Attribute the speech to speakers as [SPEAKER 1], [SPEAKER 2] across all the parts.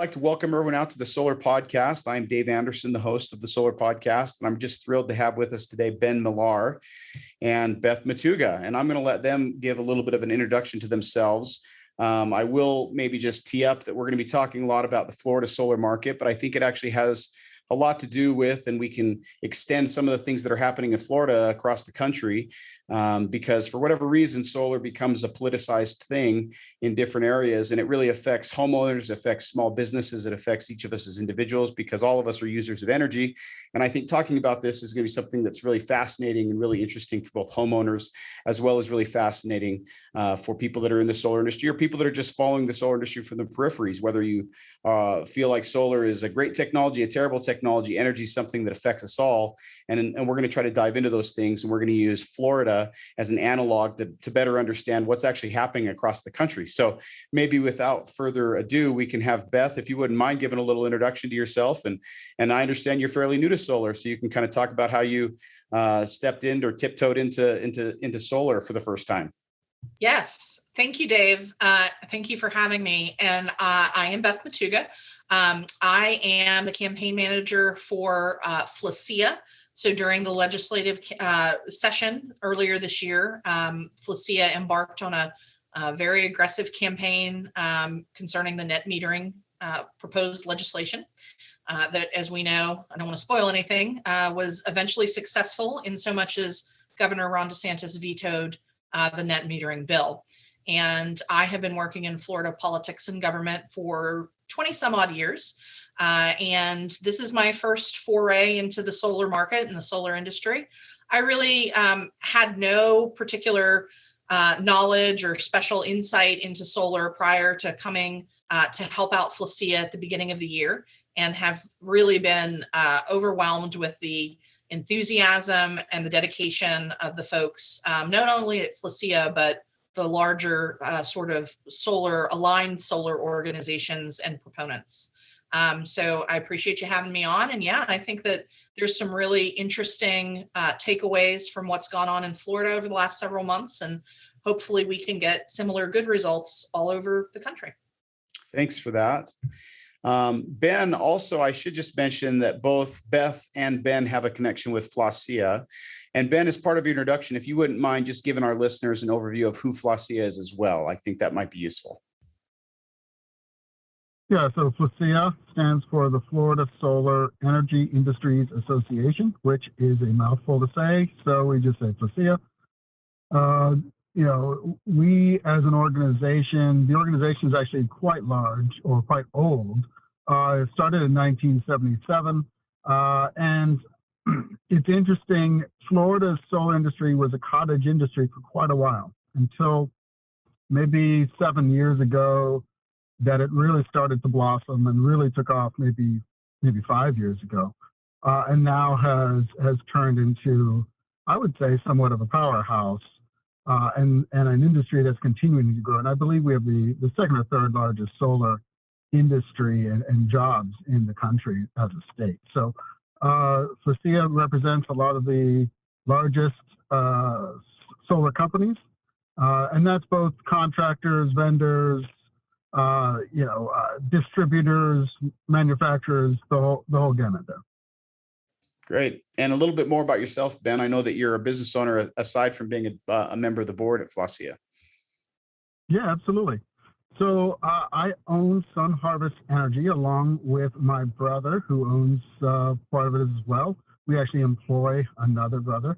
[SPEAKER 1] I'd like to welcome everyone out to the Solar Podcast. I'm Dave Anderson, the host of the Solar Podcast, and I'm just thrilled to have with us today Ben Millar and Beth Matuga. And I'm going to let them give a little bit of an introduction to themselves. I will maybe just tee up that we're going to be talking a lot about the Florida solar market, but I think it actually has a lot to do with, and we can extend some of the things that are happening in Florida across the country, because for whatever reason, solar becomes a politicized thing in different areas, and it really affects homeowners, affects small businesses, it affects each of us as individuals, because all of us are users of energy. And I think talking about this is going to be something that's really fascinating and really interesting for both homeowners, as well as really fascinating for people that are in the solar industry or people that are just following the solar industry from the peripheries, whether you feel like solar is a great technology, a terrible technology, energy is something that affects us all. And we're going to try to dive into those things. And we're going to use Florida as an analog to better understand what's actually happening across the country. So maybe without further ado, we can have Beth, if you wouldn't mind giving a little introduction to yourself. And I understand you're fairly new to solar, so you can kind of talk about how you stepped in or tiptoed into solar for the first time.
[SPEAKER 2] Yes. Thank you, Dave. Thank you for having me. And I am Beth Matuga. I am the campaign manager for FLASEIA. So during the legislative session earlier this year, FLASEIA embarked on a very aggressive campaign concerning the net metering proposed legislation that, as we know, I don't want to spoil anything, was eventually successful in so much as Governor Ron DeSantis vetoed the net metering bill. And I have been working in Florida politics and government for 20 some odd years. And this is my first foray into the solar market and the solar industry. I really had no particular knowledge or special insight into solar prior to coming to help out FLASEIA at the beginning of the year, and have really been overwhelmed with the enthusiasm and the dedication of the folks, not only at FLASEIA, but the larger sort of aligned solar organizations and proponents. So I appreciate you having me on. And yeah, I think that there's some really interesting takeaways from what's gone on in Florida over the last several months. And hopefully we can get similar good results all over the country.
[SPEAKER 1] Thanks for that. Ben, also, I should just mention that both Beth and Ben have a connection with FLASEIA. And Ben, as part of your introduction, if you wouldn't mind just giving our listeners an overview of who FLASEIA is as well, I think that might be useful.
[SPEAKER 3] Yeah, so FLASEIA stands for the Florida Solar Energy Industries Association, which is a mouthful to say, so we just say FLASEIA. We as an organization, the organization is actually quite large or quite old. It started in 1977, and it's interesting, Florida's solar industry was a cottage industry for quite a while, until maybe 7 years ago that it really started to blossom and really took off maybe 5 years ago, and now has turned into, I would say, somewhat of a powerhouse. And an industry that's continuing to grow. And I believe we have the second or third largest solar industry and jobs in the country as a state. So FLASEIA represents a lot of the largest solar companies, and that's both contractors, vendors, distributors, manufacturers, the whole gamut there.
[SPEAKER 1] Great. And a little bit more about yourself, Ben. I know that you're a business owner aside from being a member of the board at FLASEIA.
[SPEAKER 3] Yeah, absolutely. So I own Sun Harvest Energy along with my brother, who owns part of it as well. We actually employ another brother.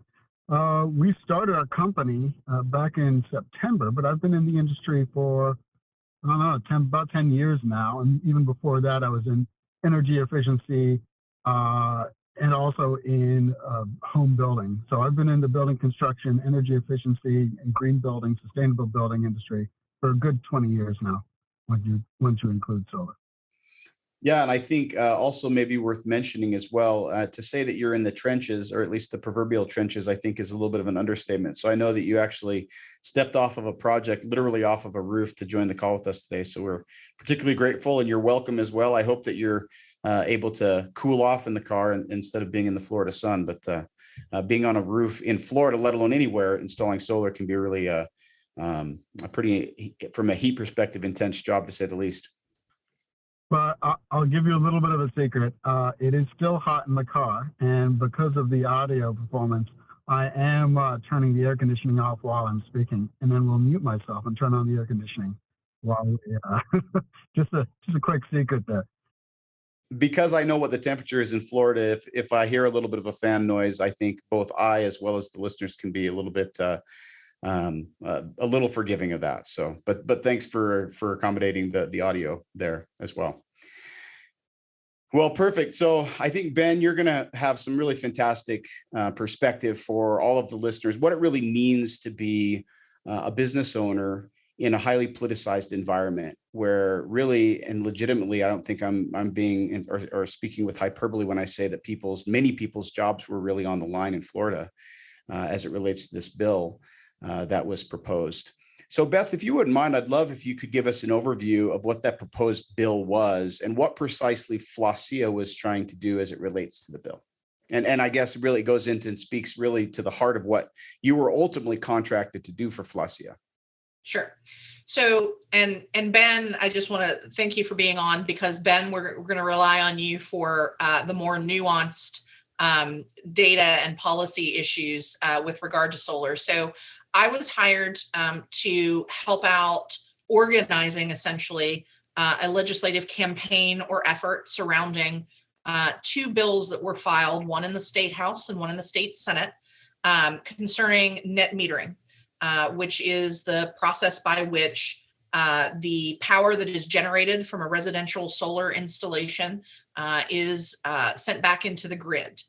[SPEAKER 3] We started our company back in September, but I've been in the industry for, about 10 years now. And even before that, I was in energy efficiency, and also in home building. So I've been in the building construction, energy efficiency, and green building, sustainable building industry for a good 20 years now, once you include solar.
[SPEAKER 1] Yeah, and I think also maybe worth mentioning as well, to say that you're in the trenches, or at least the proverbial trenches, I think is a little bit of an understatement. So I know that you actually stepped off of a project, literally off of a roof, to join the call with us today. So we're particularly grateful, and you're welcome as well. I hope that you're able to cool off in the car instead of being in the Florida sun. But being on a roof in Florida, let alone anywhere, installing solar can be really a pretty, from a heat perspective, intense job, to say the least.
[SPEAKER 3] But I'll give you a little bit of a secret. It is still hot in the car, and because of the audio performance, I am turning the air conditioning off while I'm speaking, and then we'll mute myself and turn on the air conditioning while we, just a quick secret there.
[SPEAKER 1] Because I know what the temperature is in Florida, if I hear a little bit of a fan noise, I think both I as well as the listeners can be a little bit a little forgiving of that. So, but thanks for accommodating the audio there as well. Well, perfect. So I think, Ben, you're going to have some really fantastic perspective for all of the listeners, what it really means to be a business owner in a highly politicized environment where really and legitimately, I don't think I'm being or speaking with hyperbole when I say that many people's jobs were really on the line in Florida as it relates to this bill that was proposed. So Beth, if you wouldn't mind, I'd love if you could give us an overview of what that proposed bill was and what precisely FLASEIA was trying to do as it relates to the bill. And I guess it really goes into and speaks really to the heart of what you were ultimately contracted to do for FLASEIA. Sure.
[SPEAKER 2] So, and Ben, I just want to thank you for being on, because Ben, we're going to rely on you for the more nuanced data and policy issues with regard to solar. So I was hired to help out organizing essentially a legislative campaign or effort surrounding two bills that were filed, one in the State House and one in the State Senate, concerning net metering. Which is the process by which the power that is generated from a residential solar installation is sent back into the grid.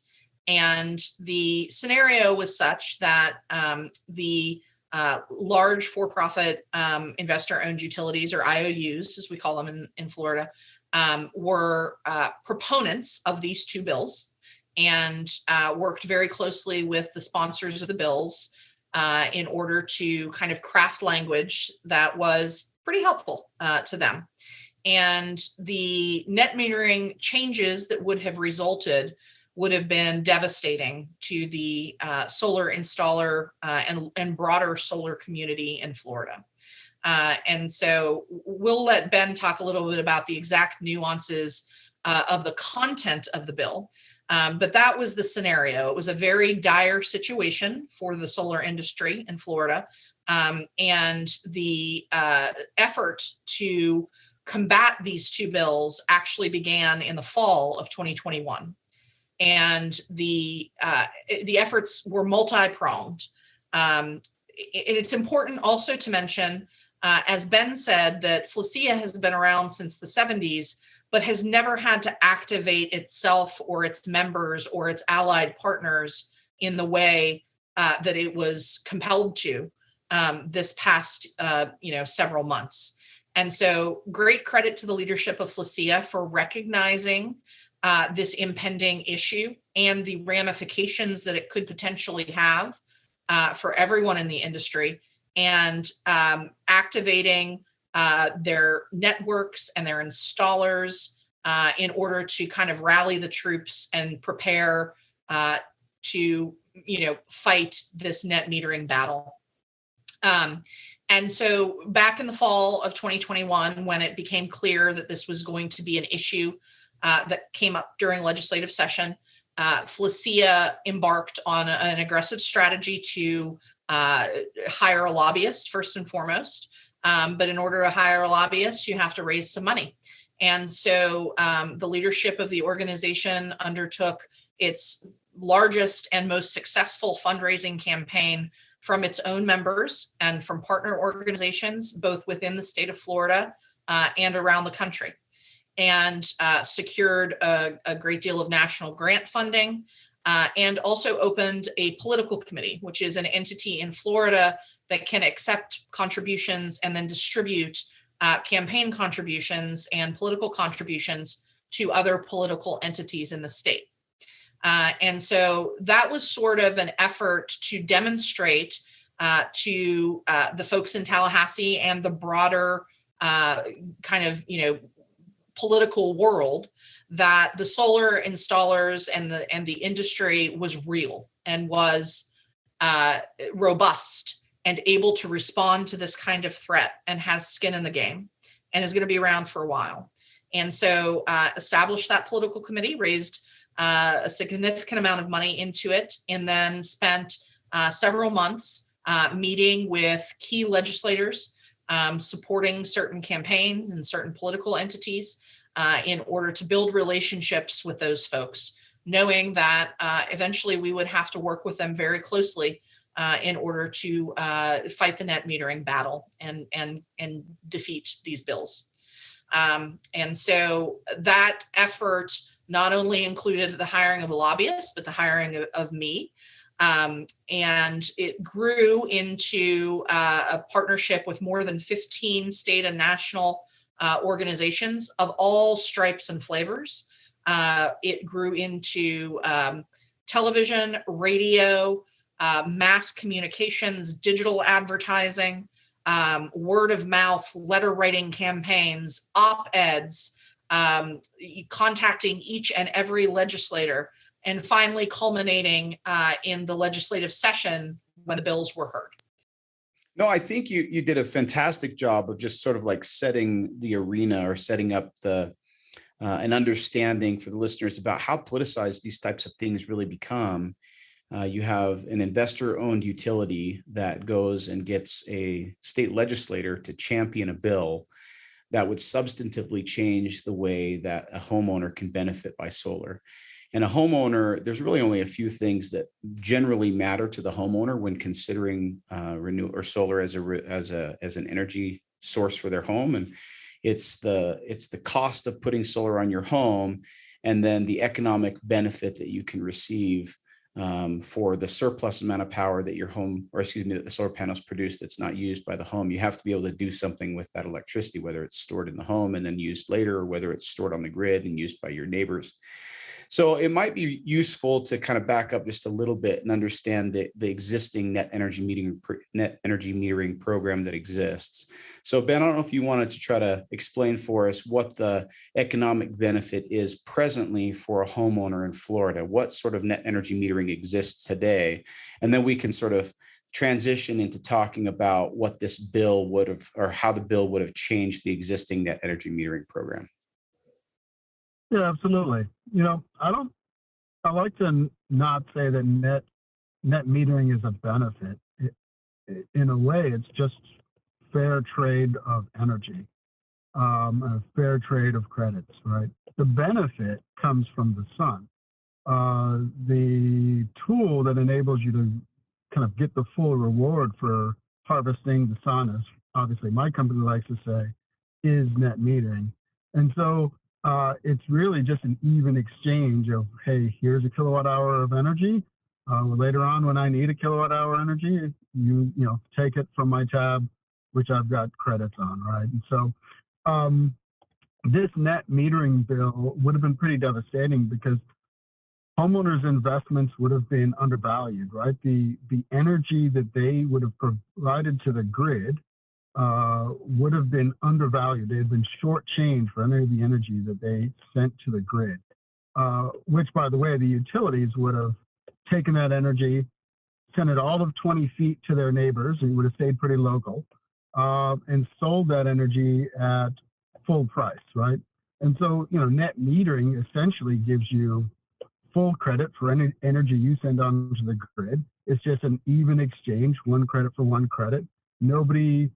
[SPEAKER 2] And the scenario was such that the large for-profit investor-owned utilities, or IOUs, as we call them in Florida, were proponents of these two bills and worked very closely with the sponsors of the bills in order to kind of craft language that was pretty helpful to them. And the net metering changes that would have resulted would have been devastating to the solar installer and broader solar community in Florida. And so we'll let Ben talk a little bit about the exact nuances of the content of the bill. But that was the scenario. It was a very dire situation for the solar industry in Florida. And the effort to combat these two bills actually began in the fall of 2021. And the efforts were multi-pronged. It's important also to mention, as Ben said, that FLASEIA has been around since the 70s, but has never had to activate itself or its members or its allied partners in the way that it was compelled to this past several months. And so great credit to the leadership of FLASEIA for recognizing this impending issue and the ramifications that it could potentially have for everyone in the industry, and activating their networks and their installers in order to kind of rally the troops and prepare to fight this net metering battle. And so back in the fall of 2021, when it became clear that this was going to be an issue that came up during legislative session, FLASEIA embarked on an aggressive strategy to hire a lobbyist first and foremost. But in order to hire a lobbyist, you have to raise some money. And so the leadership of the organization undertook its largest and most successful fundraising campaign from its own members and from partner organizations, both within the state of Florida and around the country, and secured a great deal of national grant funding, and also opened a political committee, which is an entity in Florida that can accept contributions and then distribute campaign contributions and political contributions to other political entities in the state. And so that was sort of an effort to demonstrate to the folks in Tallahassee and the broader political world that the solar installers and the industry was real and was robust and able to respond to this kind of threat and has skin in the game and is going to be around for a while. And so established that political committee, raised a significant amount of money into it, and then spent several months meeting with key legislators, supporting certain campaigns and certain political entities in order to build relationships with those folks, knowing that eventually we would have to work with them very closely in order to fight the net metering battle and defeat these bills. And so that effort not only included the hiring of a lobbyist, but the hiring of me. And it grew into a partnership with more than 15 state and national organizations of all stripes and flavors. It grew into television, radio, mass communications, digital advertising, word of mouth, letter writing campaigns, op-eds, contacting each and every legislator, and finally culminating in the legislative session when the bills were heard.
[SPEAKER 1] No, I think you did a fantastic job of just sort of like setting the arena or setting up the an understanding for the listeners about how politicized these types of things really become. You have an investor-owned utility that goes and gets a state legislator to champion a bill that would substantively change the way that a homeowner can benefit by solar. And a homeowner, there's really only a few things that generally matter to the homeowner when considering renew or solar as an energy source for their home. And it's the cost of putting solar on your home, and then the economic benefit that you can receive for the surplus amount of power that your home, or excuse me, that the solar panels produce that's not used by the home. You have to be able to do something with that electricity, whether it's stored in the home and then used later, or whether it's stored on the grid and used by your neighbors. So it might be useful to kind of back up just a little bit and understand the existing net energy metering program that exists. So Ben, I don't know if you wanted to try to explain for us what the economic benefit is presently for a homeowner in Florida. What sort of net energy metering exists today? And then we can sort of transition into talking about what this bill would have, or how the bill would have changed the existing net energy metering program.
[SPEAKER 3] Yeah, absolutely. I like to not say that net metering is a benefit. In a way, it's just fair trade of energy, a fair trade of credits, right? The benefit comes from the sun. The tool that enables you to kind of get the full reward for harvesting the sun, as obviously my company likes to say, is net metering. And so it's really just an even exchange of, hey, here's a kilowatt hour of energy. Later on, when I need a kilowatt hour energy, you take it from my tab, which I've got credits on, right? And so this net metering bill would have been pretty devastating because homeowners' investments would have been undervalued, right? The energy that they would have provided to the grid would have been undervalued. They had been shortchanged for any of the energy that they sent to the grid, which, by the way, the utilities would have taken that energy, sent it all of 20 feet to their neighbors, and would have stayed pretty local, and sold that energy at full price, right? And so, net metering essentially gives you full credit for any energy you send onto the grid. It's just an even exchange, one credit for one credit. Nobody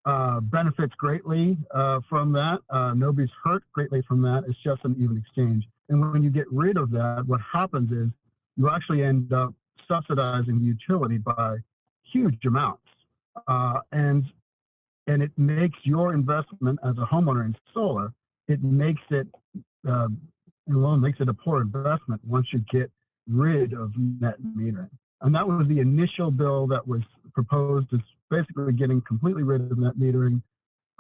[SPEAKER 3] benefits greatly from that. Nobody's hurt greatly from that. It's just an even exchange. And when you get rid of that, what happens is you actually end up subsidizing the utility by huge amounts. And it makes your investment as a homeowner in solar, it makes it a poor investment once you get rid of net metering. And that was the initial bill that was proposed, as basically getting completely rid of net metering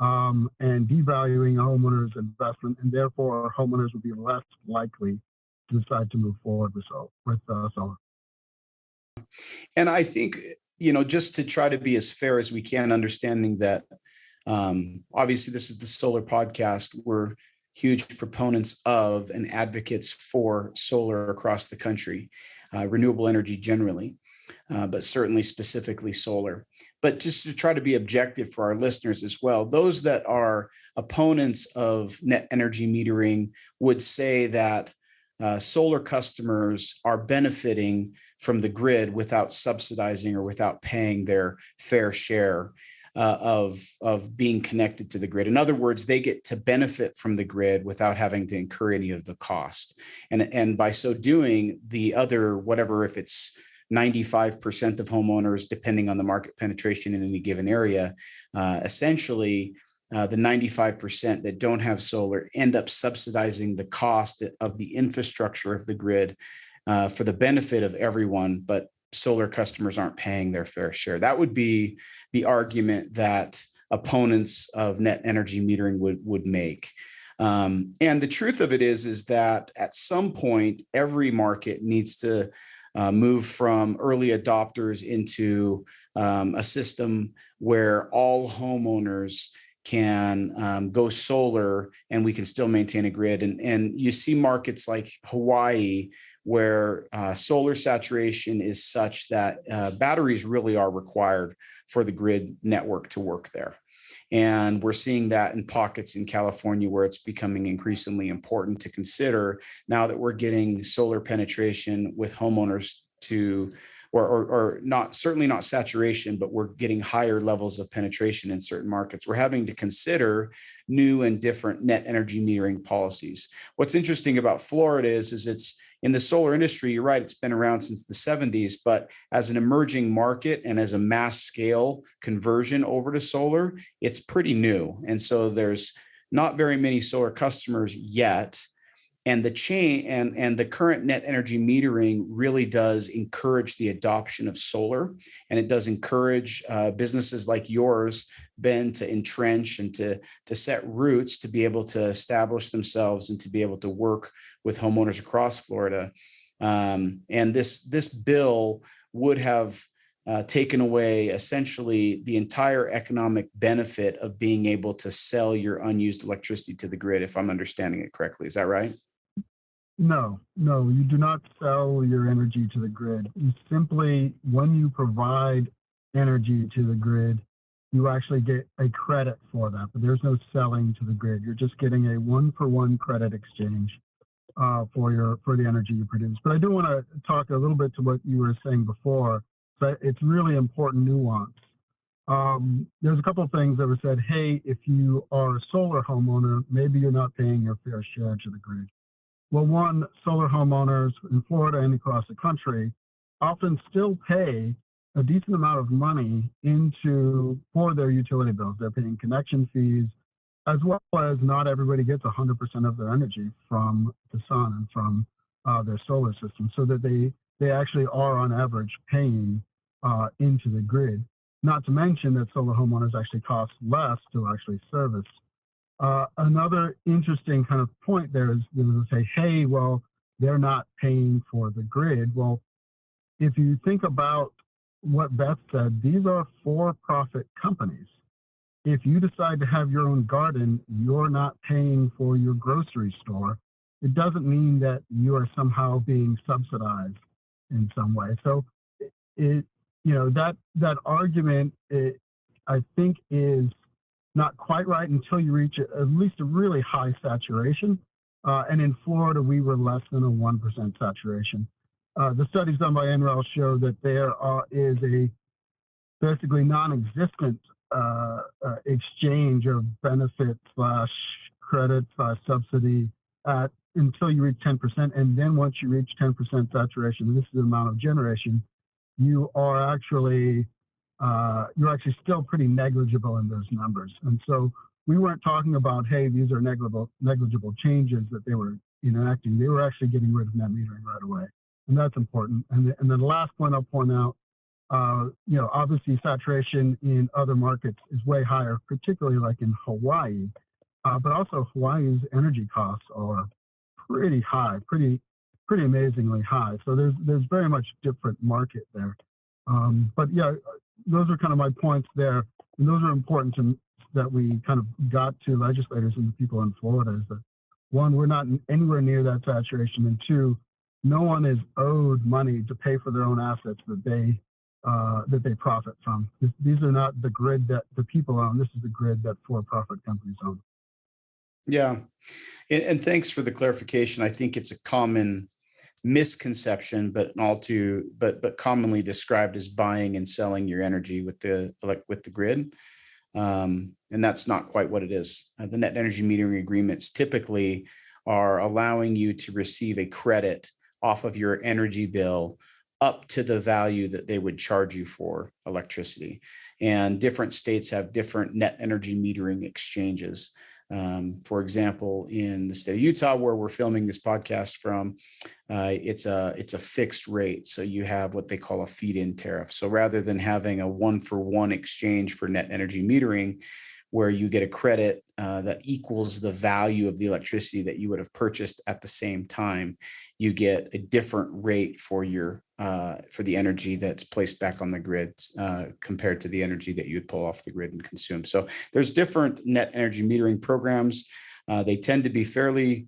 [SPEAKER 3] and devaluing a homeowner's investment, and therefore homeowners would be less likely to decide to move forward with solar.
[SPEAKER 1] And I think, just to try to be as fair as we can, understanding that obviously this is the solar podcast. We're huge proponents of and advocates for solar across the country, renewable energy generally. but certainly specifically solar. But just to try to be objective for our listeners as well, those that are opponents of net energy metering would say that solar customers are benefiting from the grid without subsidizing or without paying their fair share of being connected to the grid. In other words, they get to benefit from the grid without having to incur any of the cost. And by so doing, the other, whatever, if it's 95% of homeowners, depending on the market penetration in any given area, essentially the 95% that don't have solar end up subsidizing the cost of the infrastructure of the grid for the benefit of everyone, but solar customers aren't paying their fair share. That would be the argument that opponents of net energy metering would make. And the truth of it is that at some point, every market needs to move from early adopters into a system where all homeowners can go solar and we can still maintain a grid. And you see markets like Hawaii where solar saturation is such that batteries really are required for the grid network to work there. And we're seeing that in pockets in California where it's becoming increasingly important to consider now that we're getting solar penetration with homeowners to, or not, certainly not saturation, but we're getting higher levels of penetration in certain markets. We're having to consider new and different net energy metering policies. What's interesting about Florida is it's in the solar industry, you're right, it's been around since the 70s, but as an emerging market and as a mass scale conversion over to solar, it's pretty new. And so there's not very many solar customers yet. And the chain and the current net energy metering really does encourage the adoption of solar. And it does encourage businesses like yours, Ben, to entrench and to set roots to be able to establish themselves and to be able to work with homeowners across Florida. And this bill would have taken away essentially the entire economic benefit of being able to sell your unused electricity to the grid, if I'm understanding it correctly. Is that right?
[SPEAKER 3] No, you do not sell your energy to the grid. You simply, when you provide energy to the grid, you actually get a credit for that, but there's no selling to the grid. You're just getting a one-for-one credit exchange for the energy you produce. But I do want to talk a little bit to what you were saying before. So it's really important nuance. There's a couple of things that were said. Hey, if you are a solar homeowner, maybe you're not paying your fair share to the grid. Well, one, solar homeowners in Florida and across the country often still pay a decent amount of money for their utility bills. They're paying connection fees, as well as not everybody gets 100% of their energy from the sun and from their solar system, so that they actually are on average paying into the grid. Not to mention that solar homeowners actually cost less to actually service. Another interesting kind of point there is to say, hey, well, they're not paying for the grid. Well, if you think about what Beth said, these are for-profit companies. If you decide to have your own garden, you're not paying for your grocery store. It doesn't mean that you are somehow being subsidized in some way. So that argument, I think, is not quite right until you reach at least a really high saturation. And in Florida, we were less than a 1% saturation. The studies done by NREL show that there is a basically non-existent exchange of benefit/credit/subsidy until you reach 10%. And then once you reach 10% saturation, this is the amount of generation, you're actually still pretty negligible in those numbers. And so we weren't talking about, hey, these are negligible changes that they were enacting. They were actually getting rid of net metering right away. And that's important. And then the last point I'll point out, obviously saturation in other markets is way higher, particularly like in Hawaii. But also Hawaii's energy costs are pretty high, pretty amazingly high. So there's very much different market there. But yeah, those are kind of my points there. And those are important that we kind of got to legislators and the people in Florida, is that one, we're not anywhere near that saturation. And two, no one is owed money to pay for their own assets that they profit from. These are not the grid that the people own. This is the grid that for-profit companies own.
[SPEAKER 1] Yeah. And thanks for the clarification. I think it's a common misconception, but commonly described as buying and selling your energy with the grid. And that's not quite what it is. The net energy metering agreements typically are allowing you to receive a credit off of your energy bill up to the value that they would charge you for electricity. And different states have different net energy metering exchanges. For example, in the state of Utah, where we're filming this podcast from, it's a fixed rate. So you have what they call a feed-in tariff. So rather than having a one-for-one exchange for net energy metering, where you get a credit that equals the value of the electricity that you would have purchased at the same time, you get a different rate for the energy that's placed back on the grid compared to the energy that you would pull off the grid and consume. So there's different net energy metering programs. They tend to be fairly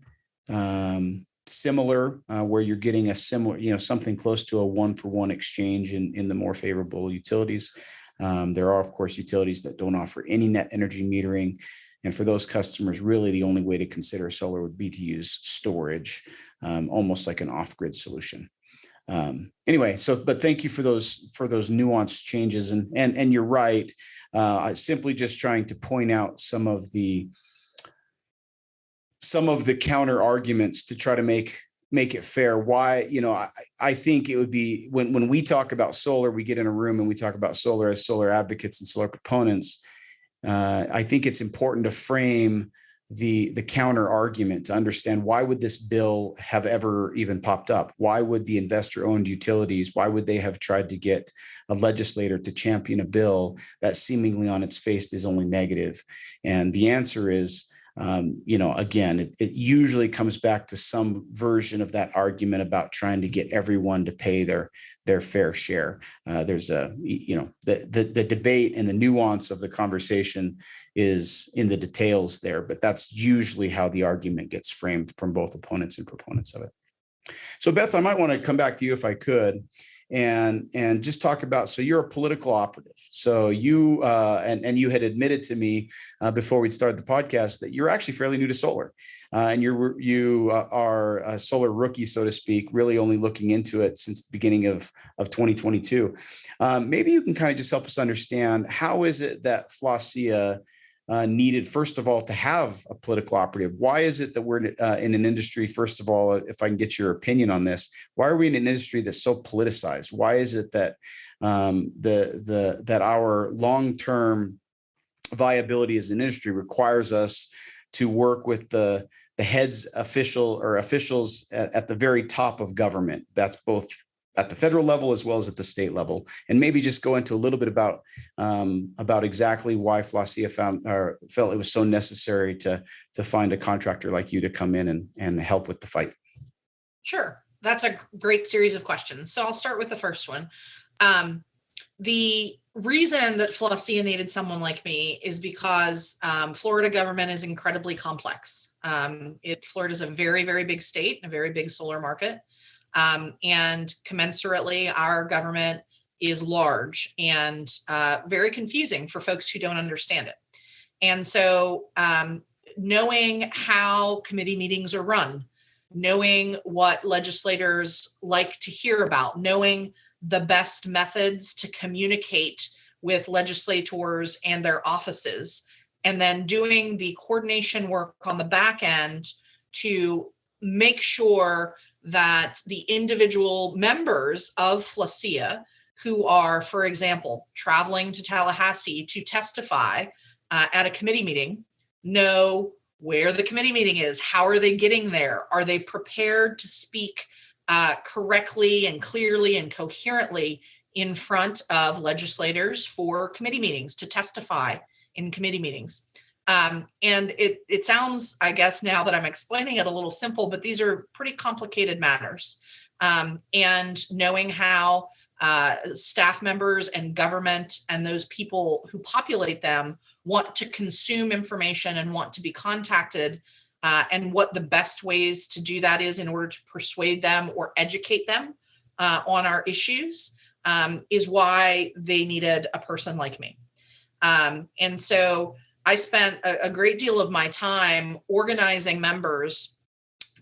[SPEAKER 1] similar, where you're getting a similar, something close to a one-for-one exchange in the more favorable utilities. There are, of course, utilities that don't offer any net energy metering. And for those customers, really the only way to consider solar would be to use storage, almost like an off-grid solution. Anyway, but thank you for those nuanced changes. And you're right. I'm simply just trying to point out some of the counter arguments to try to make it fair. Why, I think it would be when we talk about solar, we get in a room and we talk about solar as solar advocates and solar proponents. I think it's important to frame the counter argument to understand, why would this bill have ever even popped up? Why would the investor-owned utilities, why would they have tried to get a legislator to champion a bill that seemingly on its face is only negative? And the answer is, again, it usually comes back to some version of that argument about trying to get everyone to pay their fair share. There's the debate and the nuance of the conversation is in the details there, but that's usually how the argument gets framed from both opponents and proponents of it. So Beth, I might want to come back to you if I could, and just talk about, so you're a political operative. So you and you had admitted to me before we'd started the podcast that you're actually fairly new to solar, and you are a solar rookie, so to speak, really only looking into it since the beginning of 2022. Maybe you can kind of just help us understand, how is it that FLASEIA needed, first of all, to have a political operative? Why is it that we're in an industry, first of all, if I can get your opinion on this, why are we in an industry that's so politicized? Why is it that that our long-term viability as an industry requires us to work with the officials at the very top of government? That's both at the federal level as well as at the state level, and maybe just go into a little bit about exactly why FLASEIA felt it was so necessary to find a contractor like you to come in and help with the fight.
[SPEAKER 2] Sure, that's a great series of questions. So I'll start with the first one. The reason that FLASEIA needed someone like me is because Florida government is incredibly complex. Florida is a very, very big state, a very big solar market. And commensurately, our government is large and very confusing for folks who don't understand it. And so knowing how committee meetings are run, knowing what legislators like to hear about, knowing the best methods to communicate with legislators and their offices, and then doing the coordination work on the back end to make sure that the individual members of FLASEIA who are, for example, traveling to Tallahassee to testify at a committee meeting know where the committee meeting is, how are they getting there, are they prepared to speak correctly and clearly and coherently in front of legislators for committee meetings, to testify in committee meetings. And it sounds, I guess, now that I'm explaining it, a little simple, but these are pretty complicated matters. And knowing how staff members and government and those people who populate them want to consume information and want to be contacted and what the best ways to do that is in order to persuade them or educate them on our issues, is why they needed a person like me. And so I spent a great deal of my time organizing members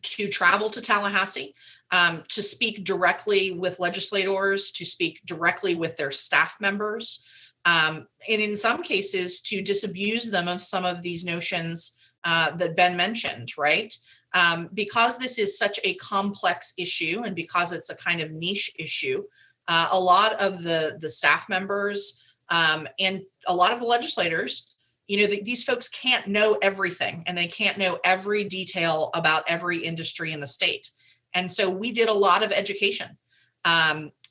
[SPEAKER 2] to travel to Tallahassee, to speak directly with legislators, to speak directly with their staff members, and in some cases to disabuse them of some of these notions that Ben mentioned, right? Because this is such a complex issue and because it's a kind of niche issue, a lot of the staff members and a lot of the legislators, these folks can't know everything and they can't know every detail about every industry in the state. And so we did a lot of education.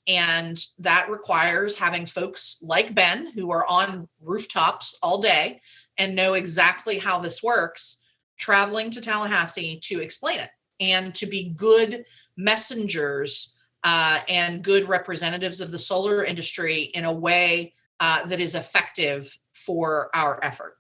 [SPEAKER 2] And that requires having folks like Ben who are on rooftops all day and know exactly how this works, traveling to Tallahassee to explain it and to be good messengers and good representatives of the solar industry in a way that is effective for our effort.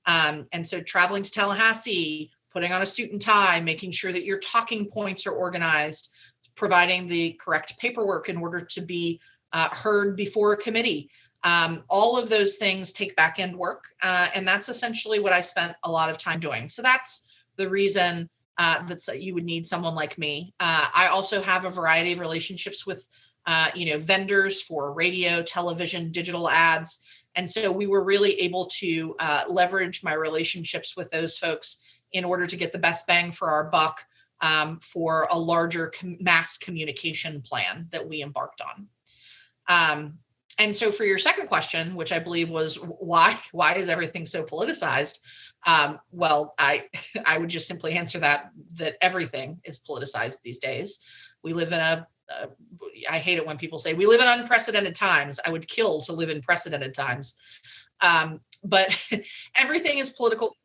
[SPEAKER 2] And so traveling to Tallahassee, putting on a suit and tie, making sure that your talking points are organized, providing the correct paperwork in order to be heard before a committee. All of those things take back end work. And that's essentially what I spent a lot of time doing. So that's the reason that you would need someone like me. I also have a variety of relationships with vendors for radio, television, digital ads. And so we were really able to leverage my relationships with those folks in order to get the best bang for our buck for a larger mass communication plan that we embarked on. And so for your second question, which I believe was why is everything so politicized? Well, I would just simply answer that everything is politicized these days. We live in I hate it when people say we live in unprecedented times. I would kill to live in precedented times. But everything is political,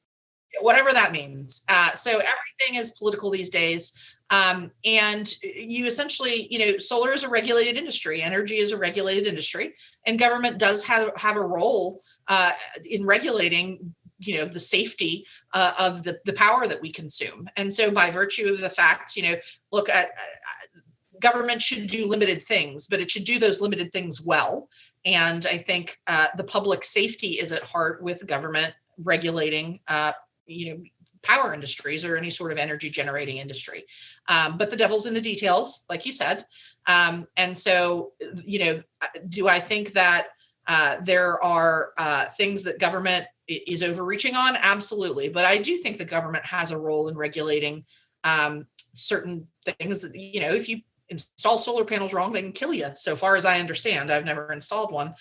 [SPEAKER 2] whatever that means. So everything is political these days. And you essentially, solar is a regulated industry, energy is a regulated industry, and government does have a role in regulating, the safety of the power that we consume. And so by virtue of the fact, look at government should do limited things, but it should do those limited things well. And I think the public safety is at heart with government regulating, power industries or any sort of energy generating industry. But the devil's in the details, like you said. And so, do I think that there are things that government is overreaching on? Absolutely. But I do think the government has a role in regulating certain things that, if you install solar panels wrong, they can kill you. So far as I understand, I've never installed one.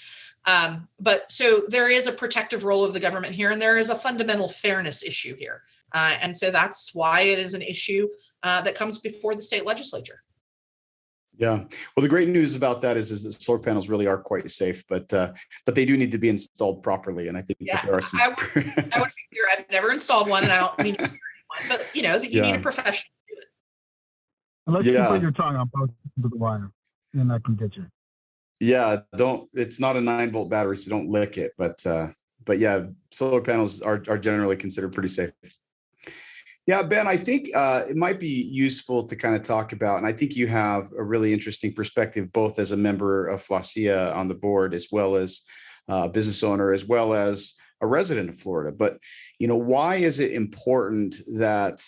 [SPEAKER 2] But so there is a protective role of the government here, and there is a fundamental fairness issue here. And so that's why it is an issue that comes before the state legislature.
[SPEAKER 1] Yeah. Well, the great news about that is that solar panels really are quite safe, but they do need to be installed properly. And I think that there are some. I would be clear.
[SPEAKER 2] I've never installed one, and I don't mean to hurt anyone, but you need a professional to do it.
[SPEAKER 3] Unless you put your tongue on both of the wire, then I can get you.
[SPEAKER 1] Yeah, it's not a 9-volt battery, so don't lick it. But yeah, solar panels are generally considered pretty safe. Yeah, Ben, I think it might be useful to kind of talk about, and I think you have a really interesting perspective, both as a member of FLASEIA on the board, as well as a business owner, as well as a resident of Florida. But why is it important that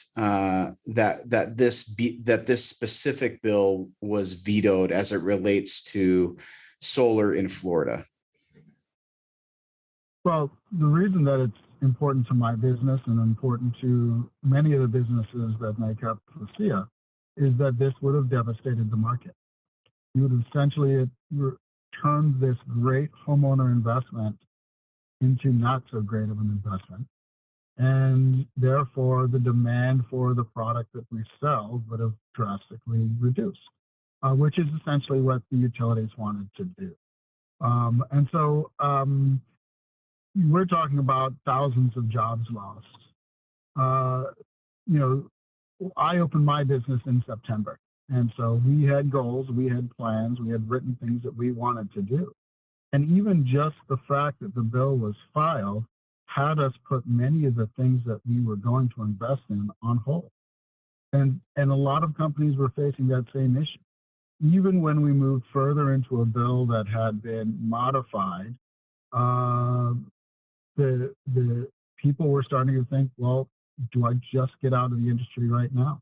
[SPEAKER 1] this specific bill was vetoed as it relates to solar in Florida?
[SPEAKER 3] Well, the reason that it's important to my business and important to many of the businesses that make up FLASEIA is that this would have devastated the market. You would have essentially turned this great homeowner investment into not so great of an investment. And therefore, the demand for the product that we sell would have drastically reduced, which is essentially what the utilities wanted to do. And so we're talking about thousands of jobs lost. I opened my business in September. And so we had goals, we had plans, we had written things that we wanted to do. And even just the fact that the bill was filed had us put many of the things that we were going to invest in on hold. And a lot of companies were facing that same issue. Even when we moved further into a bill that had been modified, the people were starting to think, well, do I just get out of the industry right now?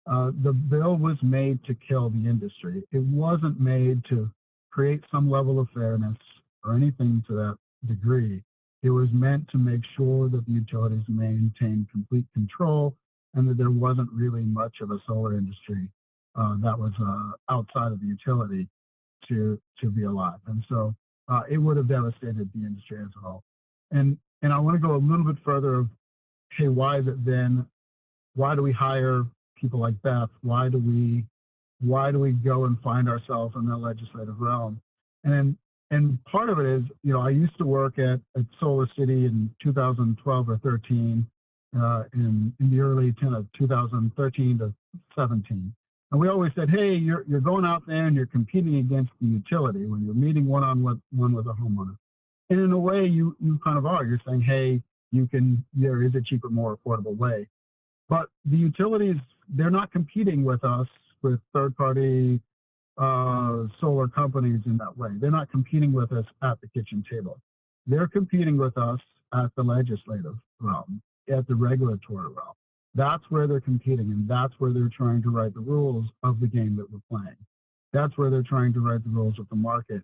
[SPEAKER 3] The bill was made to kill the industry. It wasn't made to create some level of fairness or anything to that degree. It was meant to make sure that the utilities maintained complete control and that there wasn't really much of a solar industry that was outside of the utility to be alive. And so it would have devastated the industry as a whole. And I want to go a little bit further of, hey, why is it then? Why do we hire people like Beth? Why do we go and find ourselves in the legislative realm? And part of it is, I used to work at Solar City in 2012 or 13, in the early 2013 to 17. And we always said, hey, you're going out there and you're competing against the utility when you're meeting one-on-one with a homeowner. And in a way, you kind of are. You're saying, hey, there is a cheaper, more affordable way. But the utilities, they're not competing with us, with third-party solar companies in that way. They're not competing with us at the kitchen table. They're competing with us at the legislative realm, at the regulatory realm. That's where they're competing, and that's where they're trying to write the rules of the game that we're playing. That's where they're trying to write the rules of the market,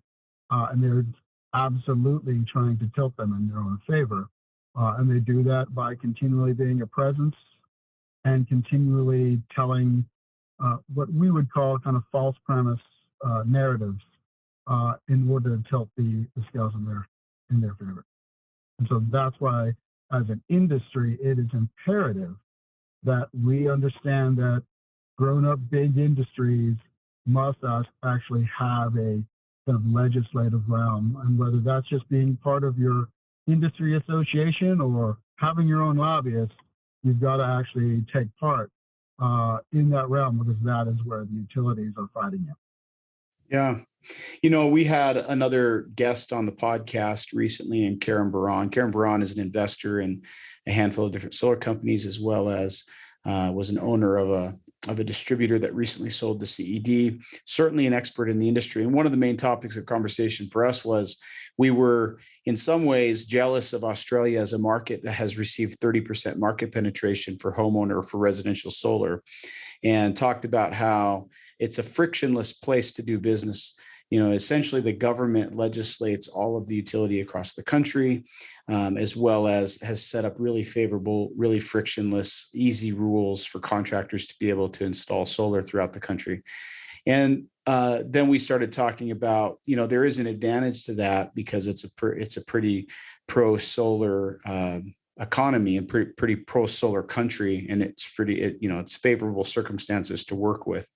[SPEAKER 3] and they're absolutely trying to tilt them in their own favor. And they do that by continually being a presence and continually telling what we would call kind of false premise narratives in order to tilt the scales in their favor. And so that's why, as an industry, it is imperative that we understand that grown-up big industries must actually have a kind of legislative realm, and whether that's just being part of your industry association or having your own lobbyists, you've got to actually take part in that realm, because that is where the utilities are fighting it.
[SPEAKER 1] Yeah. We had another guest on the podcast recently named Karen Baran. Karen Baran is an investor in a handful of different solar companies, as well as was an owner of a distributor that recently sold to CED, certainly an expert in the industry. And one of the main topics of conversation for us was we were in some ways jealous of Australia as a market that has received 30% market penetration for homeowner for residential solar, and talked about how it's a frictionless place to do business. Essentially the government legislates all of the utility across the country, as well as has set up really favorable, really frictionless, easy rules for contractors to be able to install solar throughout the country. And then we started talking about, there is an advantage to that because it's a pretty pro-solar economy and pretty pro-solar country, and it's favorable circumstances to work with.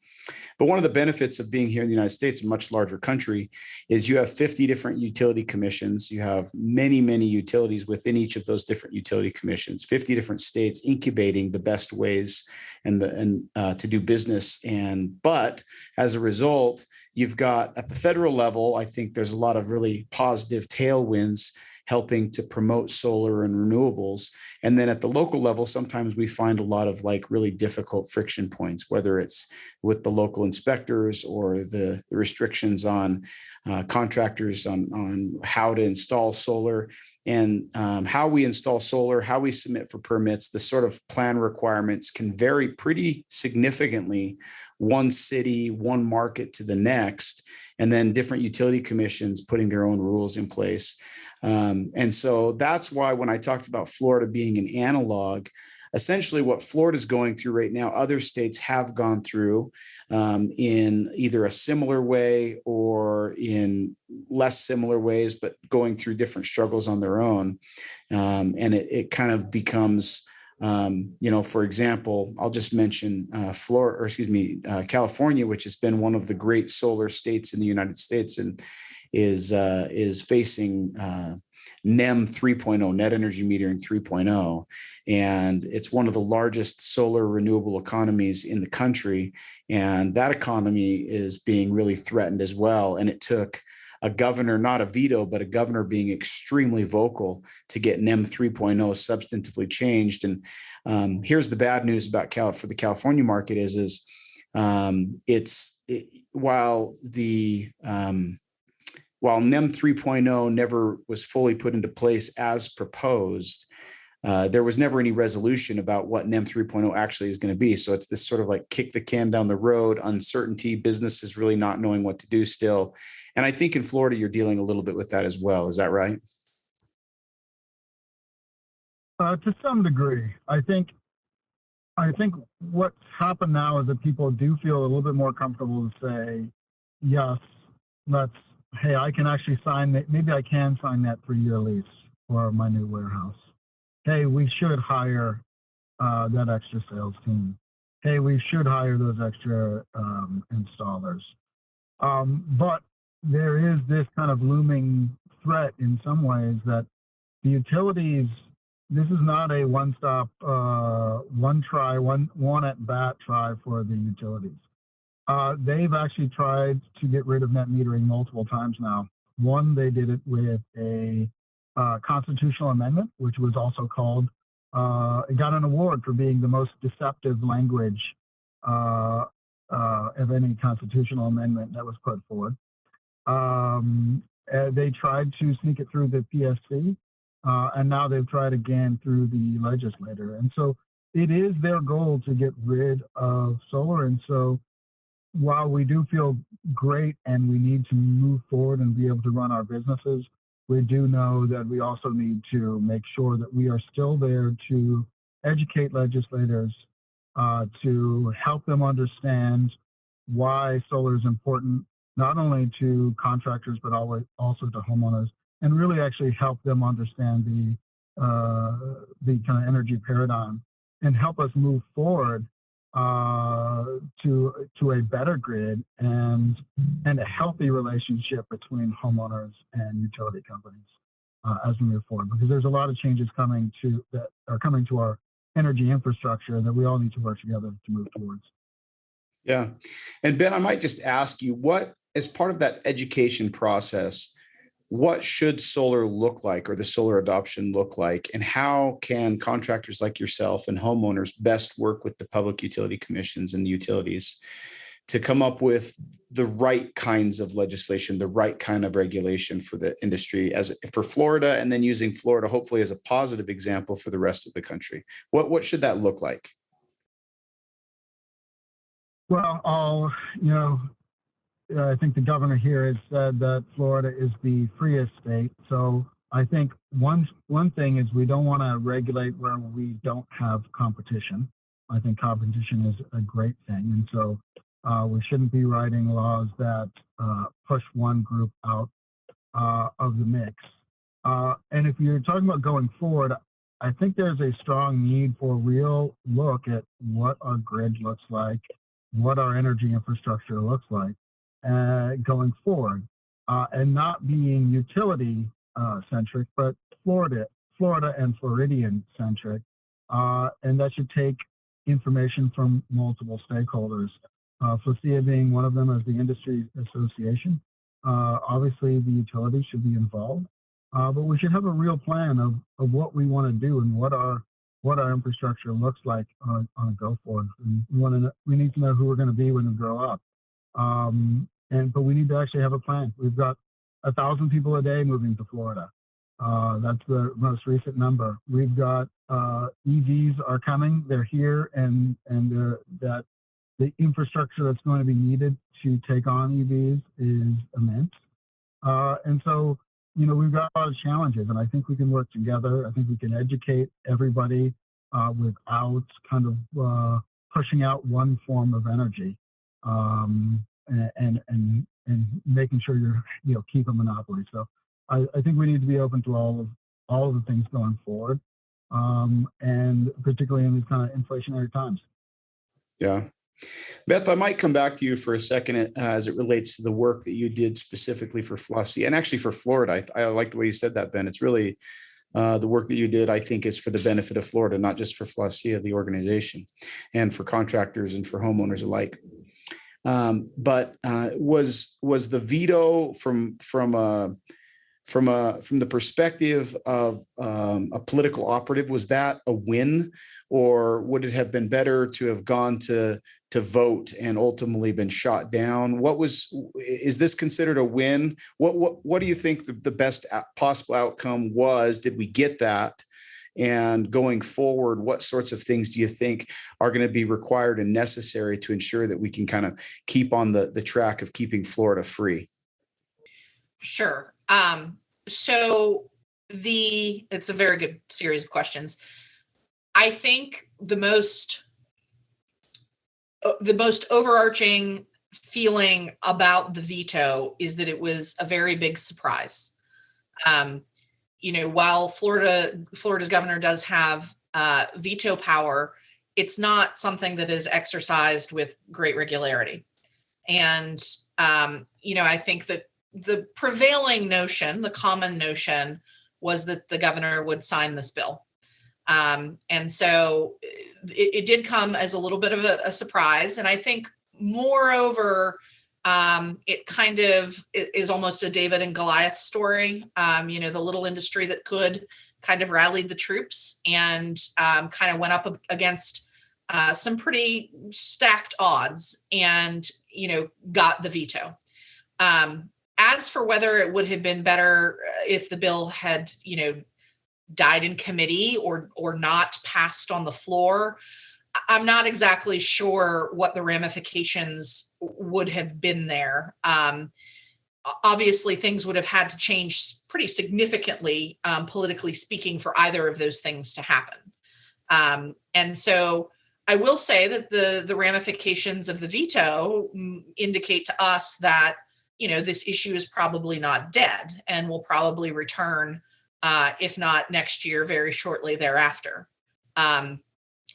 [SPEAKER 1] But one of the benefits of being here in the United States, a much larger country, is you have 50 different utility commissions. You have many, many utilities within each of those different utility commissions, 50 different states incubating the best ways and to do business. But as a result, you've got at the federal level, I think there's a lot of really positive tailwinds helping to promote solar and renewables. And then at the local level, sometimes we find a lot of really difficult friction points, whether it's with the local inspectors or the restrictions on contractors on how to install solar and how we install solar, how we submit for permits. The sort of plan requirements can vary pretty significantly one city, one market to the next, and then different utility commissions putting their own rules in place. And so that's why when I talked about Florida being an analog, essentially what Florida is going through right now, other states have gone through in either a similar way or in less similar ways, but going through different struggles on their own. And it kind of becomes, for example, I'll just mention California, which has been one of the great solar states in the United States and is facing NEM 3.0, net energy metering 3.0. And it's one of the largest solar renewable economies in the country. And that economy is being really threatened as well. And it took a governor, not a veto, but a governor being extremely vocal to get NEM 3.0 substantively changed. And here's the bad news about for the California market is while NEM 3.0 never was fully put into place as proposed, there was never any resolution about what NEM 3.0 actually is going to be. So it's this sort of like kick the can down the road, uncertainty, businesses really not knowing what to do still. And I think in Florida, you're dealing a little bit with that as well. Is that right?
[SPEAKER 3] To some degree. I think what's happened now is that people do feel a little bit more comfortable to say, yes, hey, I can actually maybe I can sign that 3-year lease for my new warehouse. Hey, we should hire that extra sales team. Hey, we should hire those extra installers. But there is this kind of looming threat in some ways that the utilities, this is not a one-stop, one at-bat try for the utilities. They've actually tried to get rid of net metering multiple times now. One, they did it with a constitutional amendment, which was also called, it got an award for being the most deceptive language of any constitutional amendment that was put forward. They tried to sneak it through the PSC, and now they've tried again through the legislature. And so it is their goal to get rid of solar. And so while we do feel great and we need to move forward and be able to run our businesses, we do know that we also need to make sure that we are still there to educate legislators, to help them understand why solar is important, not only to contractors, but also to homeowners, and really actually help them understand the kind of energy paradigm and help us move forward to a better grid and a healthy relationship between homeowners and utility companies as we move forward, because there's a lot of changes that are coming to our energy infrastructure that we all need to work together to move towards.
[SPEAKER 1] Yeah. And Ben, I might just ask you, what, as part of that education process, what should solar look like, or the solar adoption look like, and how can contractors like yourself and homeowners best work with the public utility commissions and the utilities to come up with the right kinds of legislation, the right kind of regulation for the industry for Florida, and then using Florida hopefully as a positive example for the rest of the country? What should that look like?
[SPEAKER 3] Well, I think the governor here has said that Florida is the freest state. So I think one thing is we don't want to regulate where we don't have competition. I think competition is a great thing. And so we shouldn't be writing laws that push one group out of the mix. And if you're talking about going forward, I think there's a strong need for a real look at what our grid looks like, what our energy infrastructure looks like going forward, and not being utility centric, but Florida and Floridian centric. And that should take information from multiple stakeholders. FLASEIA being one of them as the industry association. Obviously, the utilities should be involved, but we should have a real plan of what we want to do and what our infrastructure looks like on a go forward. We need to know who we're going to be when we grow up. But we need to actually have a plan. We've got 1,000 people a day moving to Florida. That's the most recent number. We've got EVs are coming. They're here, and that the infrastructure that's going to be needed to take on EVs is immense. And so, we've got a lot of challenges, and I think we can work together. I think we can educate everybody without kind of pushing out one form of energy, and making sure you're keep a monopoly. So I think we need to be open to all of the things going forward, and particularly in these kind of inflationary times.
[SPEAKER 1] Yeah. Beth, I might come back to you for a second as it relates to the work that you did specifically for FLASEIA and actually for Florida. I like the way you said that, Ben. It's really the work that you did, I think, is for the benefit of Florida, not just for FLASEIA, the organization, and for contractors and for homeowners alike. But was the veto from the perspective of a political operative, was that a win, or would it have been better to have gone to vote and ultimately been shot down? Is this considered a win? What do you think the best possible outcome was? Did we get that? And going forward, what sorts of things do you think are going to be required and necessary to ensure that we can kind of keep on the track of keeping Florida free?
[SPEAKER 2] Sure. So it's a very good series of questions. I think the most overarching feeling about the veto is that it was a very big surprise. While Florida's governor does have veto power, it's not something that is exercised with great regularity. And, I think that the prevailing notion, the common notion, was that the governor would sign this bill. And so it did come as a little bit of a surprise. And I think, moreover, it kind of is almost a David and Goliath story. The little industry that could kind of rallied the troops and kind of went up against some pretty stacked odds and, got the veto. As for whether it would have been better if the bill had, died in committee or not passed on the floor, I'm not exactly sure what the ramifications would have been there. Obviously, things would have had to change pretty significantly, politically speaking, for either of those things to happen. And so I will say that the ramifications of the veto indicate to us that, this issue is probably not dead and will probably return, if not next year, very shortly thereafter.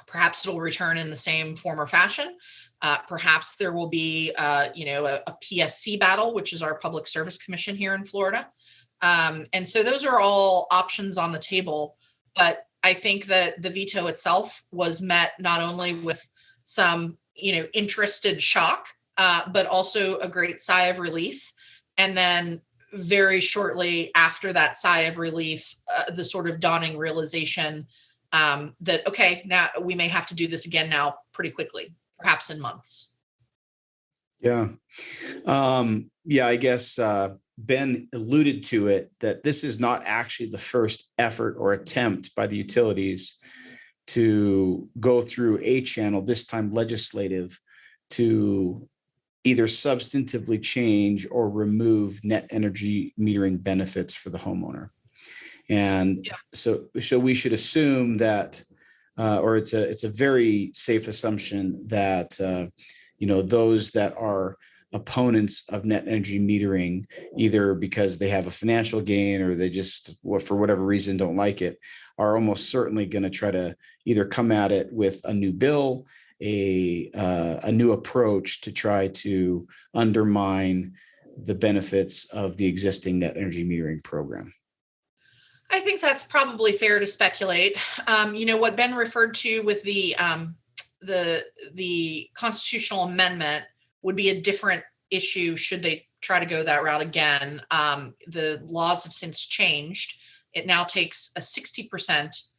[SPEAKER 2] Perhaps it'll return in the same form or fashion. Perhaps there will be, a PSC battle, which is our Public Service Commission here in Florida. And so those are all options on the table. But I think that the veto itself was met not only with some, interested shock, but also a great sigh of relief. And then very shortly after that sigh of relief, the sort of dawning realization that, okay, now we may have to do this again now pretty quickly, perhaps in months.
[SPEAKER 1] Yeah. I guess Ben alluded to it, that this is not actually the first effort or attempt by the utilities to go through a channel, this time legislative, to either substantively change or remove net energy metering benefits for the homeowner. And so we should assume that, or it's a very safe assumption that, those that are opponents of net energy metering, either because they have a financial gain or they just, for whatever reason, don't like it, are almost certainly going to try to either come at it with a new bill, a new approach to try to undermine the benefits of the existing net energy metering program.
[SPEAKER 2] I think that's probably fair to speculate. What Ben referred to with the constitutional amendment would be a different issue should they try to go that route again. The laws have since changed. It now takes a 60%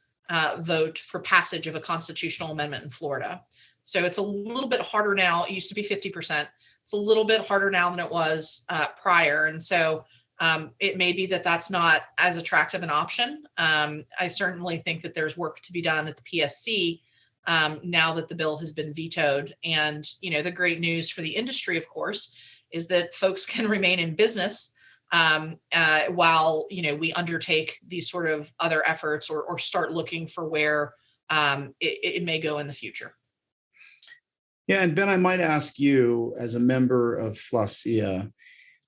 [SPEAKER 2] vote for passage of a constitutional amendment in Florida. So it's a little bit harder now. It used to be 50%. It's a little bit harder now than it was prior. And so it may be that that's not as attractive an option. I certainly think that there's work to be done at the PSC now that the bill has been vetoed. And, the great news for the industry, of course, is that folks can remain in business while, we undertake these sort of other efforts or start looking for where it may go in the future.
[SPEAKER 1] Yeah, and Ben, I might ask you, as a member of FLASEIA,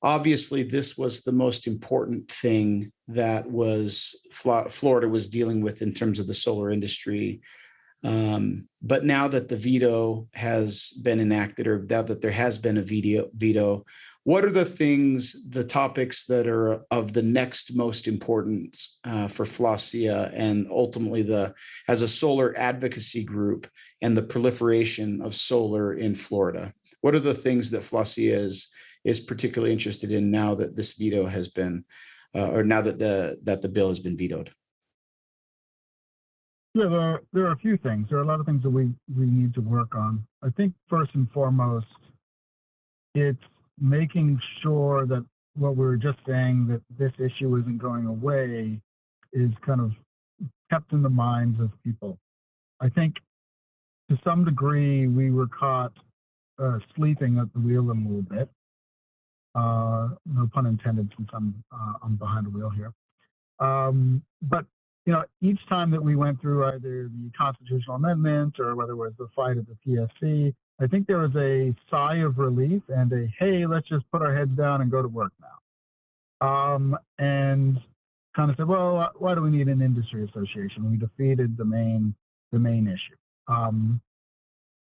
[SPEAKER 1] obviously this was the most important thing that Florida was dealing with in terms of the solar industry. But now that the veto has been enacted, or now that there has been a veto, what are the topics that are of the next most importance for FLASEIA and ultimately as a solar advocacy group and the proliferation of solar in Florida? what are the things that FLASEIA is particularly interested in now that this veto has been, or now that the bill has been vetoed?
[SPEAKER 3] Yeah, there are a few things. There are a lot of things that we need to work on. I think first and foremost, it's making sure that what we were just saying, that this issue isn't going away, is kind of kept in the minds of people. I think to some degree we were caught sleeping at the wheel a little bit. No pun intended, since I'm behind the wheel here. But each time that we went through either the constitutional amendment or whether it was the fight at the PSC, I think there was a sigh of relief and a, hey, let's just put our heads down and go to work now. And kind of said, well, why do we need an industry association? We defeated the main issue.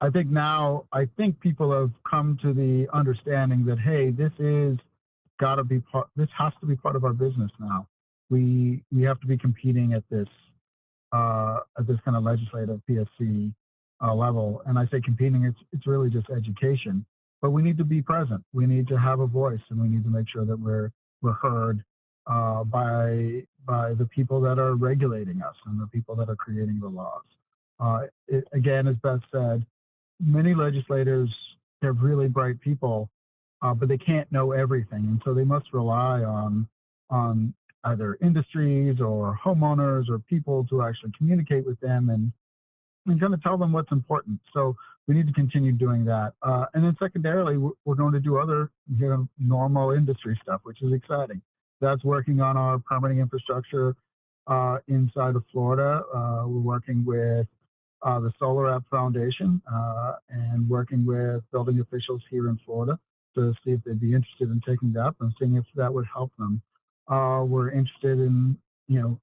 [SPEAKER 3] I think people have come to the understanding that, hey, this has to be part of our business now. We have to be competing at this kind of legislative PSC level. And I say competing, it's really just education. But we need to be present. We need to have a voice, and we need to make sure that we're heard by the people that are regulating us and the people that are creating the laws. Again, as Beth said, many legislators have really bright people, but they can't know everything, and so they must rely on either industries or homeowners or people to actually communicate with them and kind of tell them what's important. So we need to continue doing that. And then secondarily, we're going to do other normal industry stuff, which is exciting. That's working on our permitting infrastructure inside of Florida. We're working with the Solar App Foundation and working with building officials here in Florida to see if they'd be interested in taking that up and seeing if that would help them. We're interested in,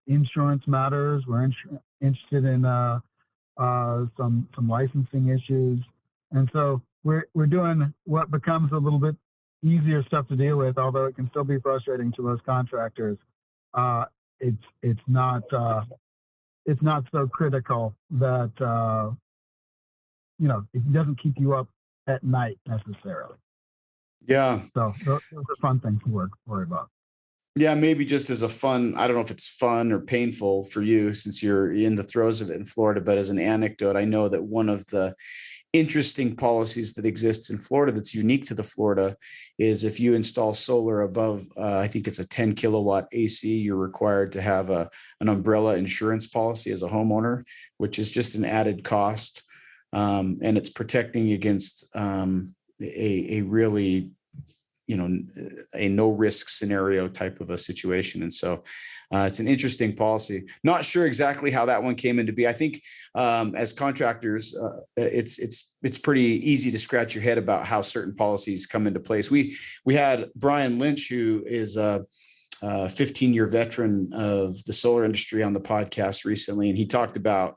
[SPEAKER 3] insurance matters. We're interested in some licensing issues, and so we're doing what becomes a little bit easier stuff to deal with, although it can still be frustrating to most contractors. It's not so critical that it doesn't keep you up at night necessarily.
[SPEAKER 1] Yeah.
[SPEAKER 3] So those are fun things to worry about.
[SPEAKER 1] Yeah, maybe just as a fun, I don't know if it's fun or painful for you since you're in the throes of it in Florida, but as an anecdote, I know that one of the interesting policies that exists in Florida that's unique to the Florida is if you install solar above, I think it's a 10 kilowatt AC, you're required to have an umbrella insurance policy as a homeowner, which is just an added cost. And it's protecting against a really a no risk scenario type of a situation. And so it's an interesting policy. Not sure exactly how that one came into be. I think as contractors, it's pretty easy to scratch your head about how certain policies come into place. We had Brian Lynch, who is a 15-year veteran of the solar industry, on the podcast recently, and he talked about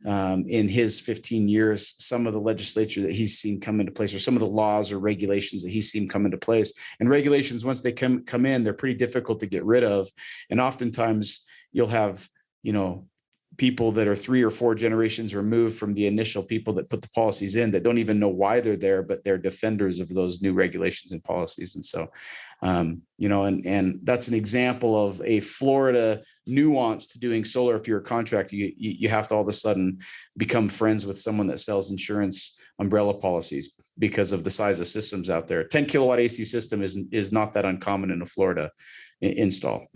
[SPEAKER 1] in his 15 years, some of the legislature that he's seen come into place, or some of the laws or regulations that he's seen come into place. And regulations, once they come in, they're pretty difficult to get rid of. And oftentimes you'll have, people that are 3 or 4 generations removed from the initial people that put the policies in that don't even know why they're there, but they're defenders of those new regulations and policies. And so, and that's an example of a Florida nuance to doing solar. If you're a contractor, you have to all of a sudden become friends with someone that sells insurance umbrella policies because of the size of systems out there. 10 kilowatt AC system is not that uncommon in a Florida install.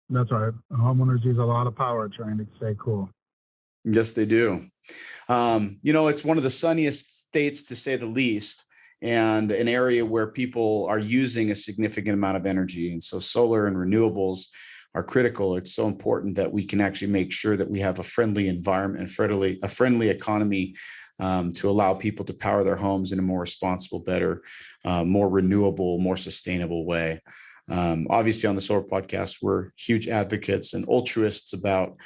[SPEAKER 3] That's right. Homeowners use a lot of power trying to stay cool.
[SPEAKER 1] Yes, they do. It's one of the sunniest states, to say the least, and an area where people are using a significant amount of energy. And so solar and renewables are critical. It's so important that we can actually make sure that we have a friendly environment and a friendly economy to allow people to power their homes in a more responsible, better, more renewable, more sustainable way. Obviously, on the Solar Podcast, we're huge advocates and altruists about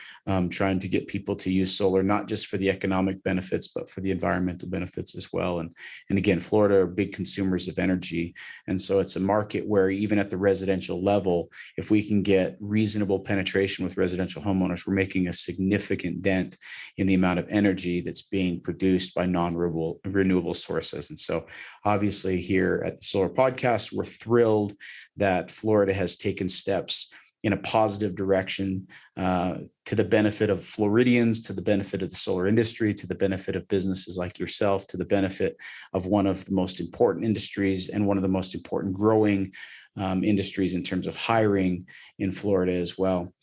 [SPEAKER 1] trying to get people to use solar, not just for the economic benefits, but for the environmental benefits as well. And again, Florida are big consumers of energy. And so it's a market where even at the residential level, if we can get reasonable penetration with residential homeowners, we're making a significant dent in the amount of energy that's being produced by non-renewable sources. And so obviously here at the Solar Podcast, we're thrilled that Florida has taken steps in a positive direction to the benefit of Floridians, to the benefit of the solar industry, to the benefit of businesses like yourself, to the benefit of one of the most important industries and one of the most important growing industries in terms of hiring in Florida as well.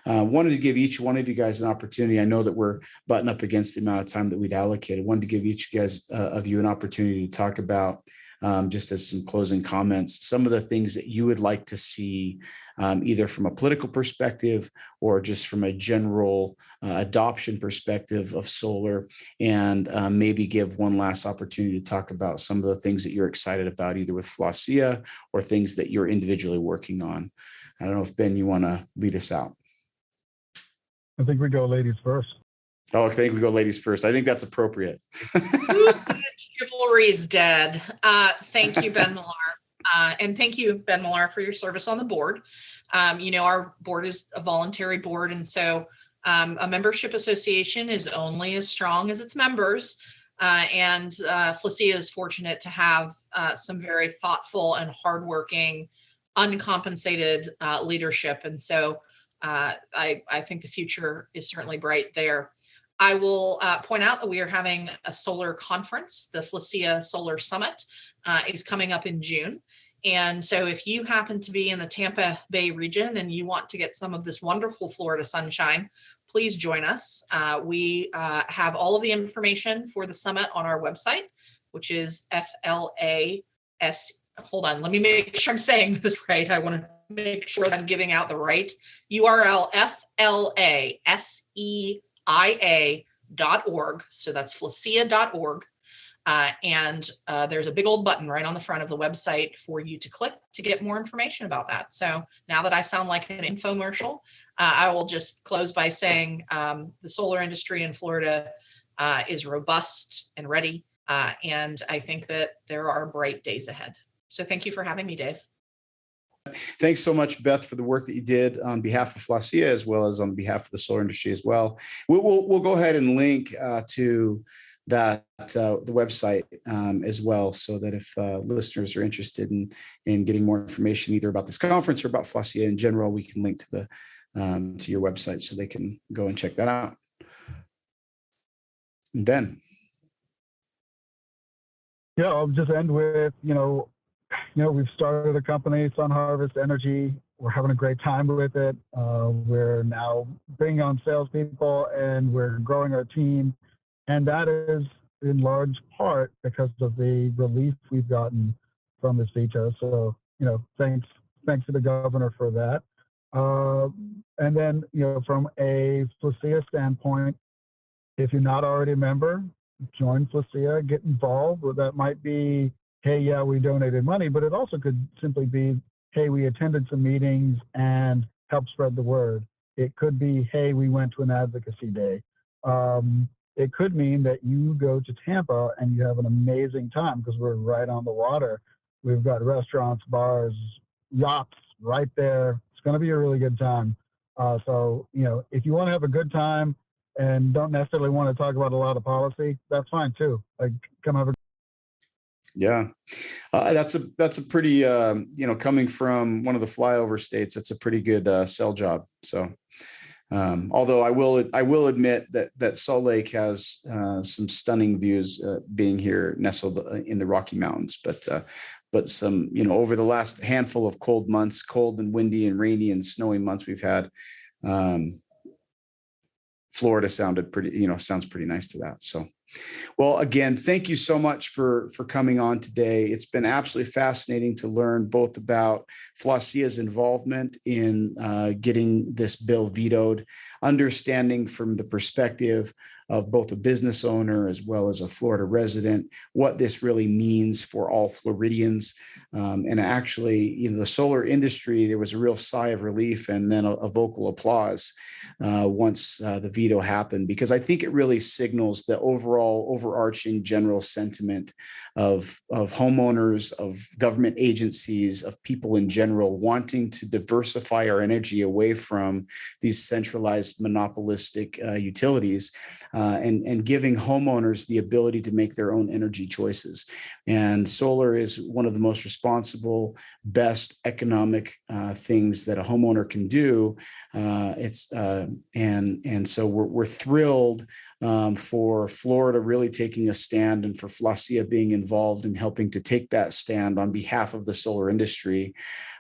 [SPEAKER 1] Wanted to give each one of you guys an opportunity. I know that we're butting up against the amount of time that we'd allocated. Wanted to give each of you an opportunity to talk about, just as some closing comments, some of the things that you would like to see, either from a political perspective or just from a general adoption perspective of solar, and maybe give one last opportunity to talk about some of the things that you're excited about, either with FLASEIA or things that you're individually working on. I don't know if, Ben, you want to lead us out.
[SPEAKER 3] I think we go ladies first.
[SPEAKER 1] Oh, I think we go ladies first. I think that's appropriate.
[SPEAKER 2] Chivalry's dead. Thank you, Ben Millar. And thank you, Ben Millar, for your service on the board. Our board is a voluntary board. And so a membership association is only as strong as its members. And FLASEIA is fortunate to have some very thoughtful and hardworking, uncompensated leadership. And so I think the future is certainly bright there. I will point out that we are having a solar conference. The FLASEIA Solar Summit is coming up in June. And so if you happen to be in the Tampa Bay region and you want to get some of this wonderful Florida sunshine, please join us. We have all of the information for the summit on our website, which is FLAS. Hold on, let me make sure I'm saying this right. I want to make sure that I'm giving out the right URL, FLASEIA.org. So that's FLASEIA.org. And there's a big old button right on the front of the website for you to click to get more information about that. So now that I sound like an infomercial, I will just close by saying the solar industry in Florida is robust and ready. And I think that there are bright days ahead. So thank you for having me, Dave.
[SPEAKER 1] Thanks so much, Beth, for the work that you did on behalf of FLASEIA as well as on behalf of the solar industry as well. We'll go ahead and link to that the website as well, so that if listeners are interested in getting more information either about this conference or about FLASEIA in general, we can link to your website so they can go and check that out. And Ben.
[SPEAKER 3] Yeah, I'll just end with, we've started a company, Sun Harvest Energy. We're having a great time with it. We're now bringing on salespeople and we're growing our team. And that is in large part because of the relief we've gotten from this veto. So, thanks to the governor for that. And then, from a FLASEIA standpoint, if you're not already a member, join FLASEIA, get involved. Well, that might be, hey, yeah, we donated money, but it also could simply be, hey, we attended some meetings and helped spread the word. It could be, hey, we went to an advocacy day. It could mean that you go to Tampa and you have an amazing time because we're right on the water. We've got restaurants, bars, yachts right there. It's going to be a really good time. So, if you want to have a good time and don't necessarily want to talk about a lot of policy, that's fine too. Come have a.
[SPEAKER 1] Yeah, that's a pretty, coming from one of the flyover states, that's a pretty good sell job. So, although I will admit that Salt Lake has some stunning views, being here nestled in the Rocky Mountains, but some, over the last handful of cold months, cold and windy and rainy and snowy months we've had, Florida sounds pretty nice to that. So, well, again, thank you so much for coming on today. It's been absolutely fascinating to learn both about FLASEIA's involvement in getting this bill vetoed, understanding from the perspective of both a business owner as well as a Florida resident, what this really means for all Floridians. And actually, the solar industry, there was a real sigh of relief and then a vocal applause once the veto happened, because I think it really signals the overall overarching general sentiment of homeowners, of government agencies, of people in general wanting to diversify our energy away from these centralized monopolistic utilities and giving homeowners the ability to make their own energy choices. And solar is one of the most responsible, best economic things that a homeowner can do. And so we're thrilled for Florida really taking a stand and for FLASEIA being involved in helping to take that stand on behalf of the solar industry.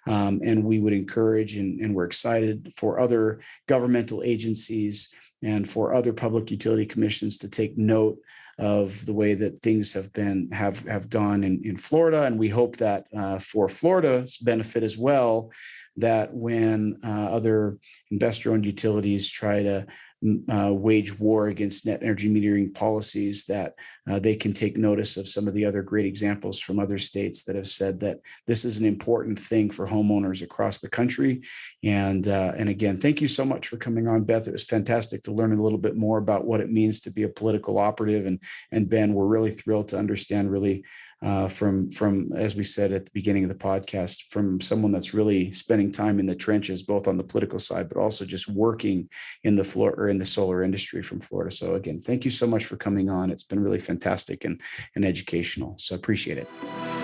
[SPEAKER 1] And we would encourage, and we're excited for other governmental agencies and for other public utility commissions to take note of the way that things have gone in Florida. And we hope that for Florida's benefit as well, that when other investor-owned utilities try to wage war against net energy metering policies, that they can take notice of some of the other great examples from other states that have said that this is an important thing for homeowners across the country. And again, thank you so much for coming on, Beth. It was fantastic to learn a little bit more about what it means to be a political operative. And Ben, we're really thrilled to understand really from, as we said at the beginning of the podcast, from someone that's really spending time in the trenches, both on the political side, but also just working in the solar industry from Florida. So again, thank you so much for coming on. It's been really fantastic and educational. So I appreciate it.